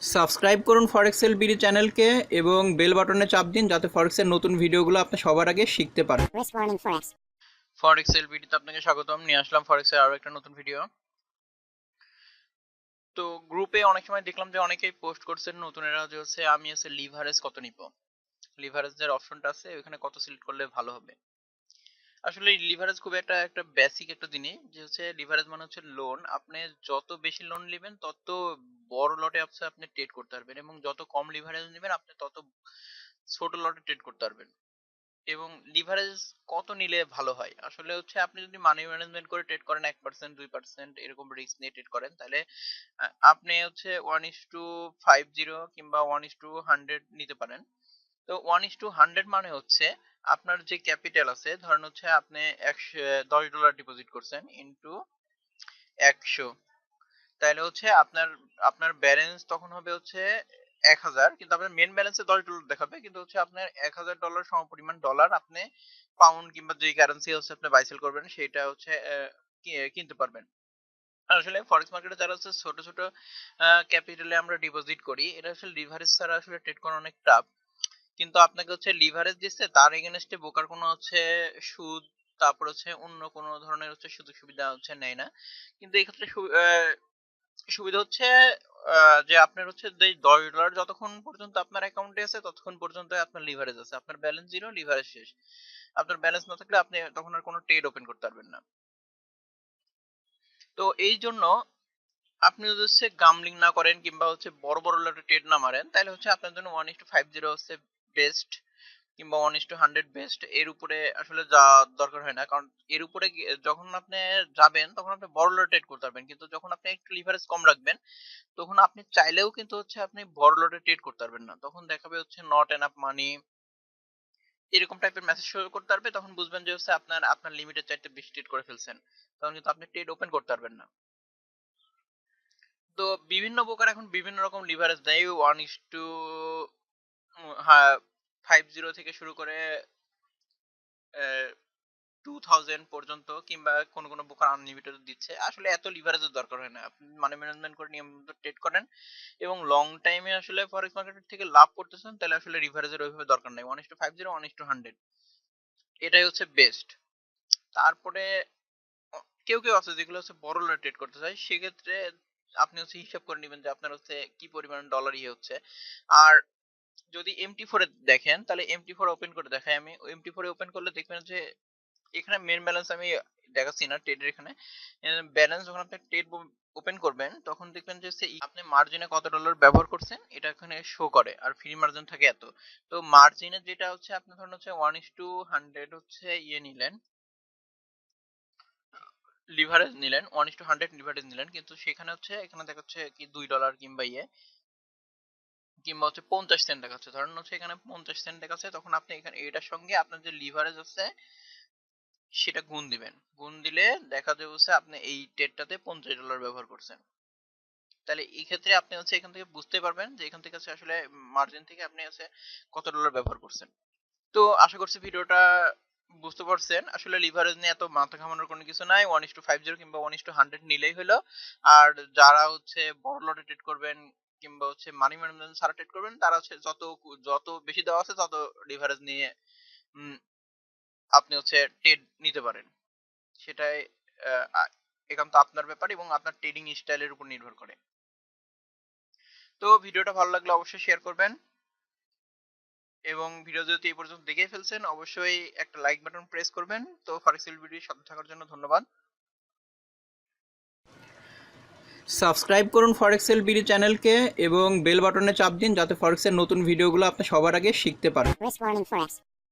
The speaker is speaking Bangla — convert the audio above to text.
সাবস্ক্রাইব করুন ফরেক্সেল বিডি চ্যানেলকে এবং বেল বাটনে চাপ দিন যাতে ফরেক্সের নতুন ভিডিওগুলো আপনি সবার আগে শিখতে পারেন। ফরেক্সেল বিডিতে আপনাকে স্বাগতম। নিয়ে আসলাম ফরেক্সের আরো একটা নতুন ভিডিও। তো গ্রুপে অনেক সময় দেখলাম যে অনেকেই পোস্ট করছেন নতুনেরা যে আমি লিভারেজ কত নিব, লিভারেজের অপশনটা আছে ওখানে কত সিলেক্ট করলে ভালো হবে। আসলে লিভারেজ খুব একটা বেসিক একটা জিনিস যে লিভারেজ মানে হচ্ছে লোন। আপনি যত বেশি লোন নেবেন তত বড় লটে আপনি ট্রেড করতে পারবেন, এবং যত কম লিভারেজ নেবেন আপনি তত ছোট লটে ট্রেড করতে পারবেন। এবং লিভারেজ কত নিলে ভালো হয়, আসলে আপনি যদি মানি ম্যানেজমেন্ট করে ট্রেড করেন 1% 2% এরকম রিস্ক নিয়ে ট্রেড করেন, তাহলে আপনি 1:50 কিংবা 1:100 নিতে পারেন। তো 1:100 মানে আপনার যে ক্যাপিটাল আছে, ধরেন আপনি $10 ডিপোজিট করছেন ইনটু 100, তাহলে আপনার আপনার ব্যালেন্স তখন হবে 1000, কিন্তু আপনার মেন ব্যালেন্সে $10 দেখাবে, কিন্তু আপনার $1000 সমপরিমাণ ডলার আপনি পাউন্ড কিংবা যে কারেন্সি আপনি বাই সেল করবেন সেটা কিনতে পারবেন। আসলে ফরেক্স মার্কেটে যারা ছোট ছোট ক্যাপিটালে আমরা ডিপোজিট করি, এটা আসলে লিভারেজ ছাড়া আসলে ট্রেড করা অনেক টাফ। কিন্তু আপনাকে লিভারেজ দিচ্ছে, তার এগেনস্টে ব্রোকার কোনো সুদ, তারপর অন্য কোনো ধরনের সুযোগ সুবিধা নেয় না। কিন্তু এই ক্ষেত্রে সুবিধা যে আপনার যে $10 যতক্ষণ পর্যন্ত আপনার অ্যাকাউন্টে আছে ততক্ষণ পর্যন্ত আপনার লিভারেজ আছে। আপনার ব্যালেন্স জিরো, লিভারেজ শেষ। আপনার ব্যালেন্স না থাকলে আপনি তখন আর কোনো ট্রেড ওপেন করতে পারবেন না। তো এই জন্য আপনি যদি গামলিং না করেন কিংবা বড় বড় লটে ট্রেড না মারেন, তাহলে আপনার জন্য 1:50 বেস্ট, কিংবা 1:100 বেস্ট। এর উপরে আসলে যা দরকার হয় না, কারণ এর উপরে যখন আপনি যাবেন তখন আপনি বড় লটে ট্রেড করতে পারবেন, কিন্তু যখন আপনি একটু লিভারেজ কম রাখবেন তখন আপনি চাইলেও কিন্তু আপনি বড় লটে ট্রেড করতে পারবেন না। তখন দেখাবে নট এনাফ মানি, এরকম টাইপের মেসেজ শো করতে পারবে। তখন বুঝবেন যে আপনার আপনার লিমিটের চাইতে বেশি ট্রেড করে ফেলছেন, তখন কিন্তু আপনি ট্রেড ওপেন করতে পারবেন না। তো বিভিন্ন ব্রোকার এখন বিভিন্ন রকম লিভারেজ দেয়। 50 থেকে শুরু করে 2000 পর্যন্ত, কিংবা কোন কোন ব্রোকার আনলিমিটেড দিচ্ছে। আসলে এত লিভারেজের দরকার হয় না, আপনি মানি ম্যানেজমেন্ট করে নিয়মিত ট্রেড করেন এবং লং টাইমে আসলে ফরেক্স মার্কেট থেকে লাভ করতেছেন, তাহলে আসলে লিভারেজের ওইভাবে দরকার নাই। 1:50 1:100 এটাই বেস্ট। তারপরে কেউ কেউ আছে যেগুলো বড় লটে ট্রেড করতে চায়, সেক্ষেত্রে আপনি হিসাব করে নেবেন যে আপনার কি পরিমাণ ডলার হচ্ছে। আর যদি MT4 এ দেখেন, তাহলে MT4 ওপেন করে দেখাই আমি। MT4 এ ওপেন করলে দেখবেন যে এখানে মেন ব্যালেন্স আমি দেখাচ্ছি না ট্রেডের, এখানে ব্যালেন্স যখন আপনি ট্রেড ওপেন করবেন তখন দেখবেন যে আপনি মার্জিনে কত ডলার ব্যবহার করছেন এটা এখানে শো করে, আর ফ্রি মার্জিন থাকে এত। তো মার্জিনে যেটা আপনি ধরুন 1:100 নিলেন, লিভারেজ নিলেন, 1:100 লিভারেজ নিলেন, কিন্তু সেখানে এখানে দেখাচ্ছে কি $2 কিংবা কিংবা 50 সেন্ট দেখাচ্ছে। ধরেন এখানে 50 সেন্ট দেখাচ্ছে, তখন আপনি এখানে এটার সঙ্গে আপনার যে লিভারেজ আছে সেটা গুণ দিবেন। গুণ দিলে দেখা যাবে আপনি এই ট্রেডটাতে $50 ব্যবহার করছেন। তাহলে এই ক্ষেত্রে আপনি এখান থেকে বুঝতে পারবেন যে এখান থেকে আসলে মার্জিন থেকে আপনি কত ডলার ব্যবহার করছেন। তো আশা করছি ভিডিওটা বুঝতে পারছেন। আসলে লিভারেজ নিয়ে এত মাথা ঘামানোর কোনো কিছু নাই। 1:50 কিংবা 1:100 নিলেই হলো। আর যারা বড় লটে ট্রেড করবেন কিংবা মানি ম্যানেজমেন্ট ছাড়া ট্রেড করবেন, তারা যত বেশি দেওয়া আছে তত লিভারেজ নিয়ে উম, আপনি ট্রেড নিতে পারেন। সেটাই একান্ত আপনার ব্যাপার এবং আপনার ট্রেডিং স্টাইলের উপর নির্ভর করে। তো ভিডিওটা ভালো লাগলে অবশ্যই শেয়ার করবেন, এবং ভিডিও যদি এই পর্যন্ত দেখে ফেলছেন অবশ্যই একটা লাইক বাটন প্রেস করবেন। তো ফরেক্সিল ভিডিওর সাথে থাকার জন্য ধন্যবাদ। সাবস্ক্রাইব করুন ফরেক্সেল বিডি চ্যানেলকে এবং বেল বাটনে চাপ দিন যাতে ফরেক্সের নতুন ভিডিওগুলো আপনি সবার আগে শিখতে পারেন।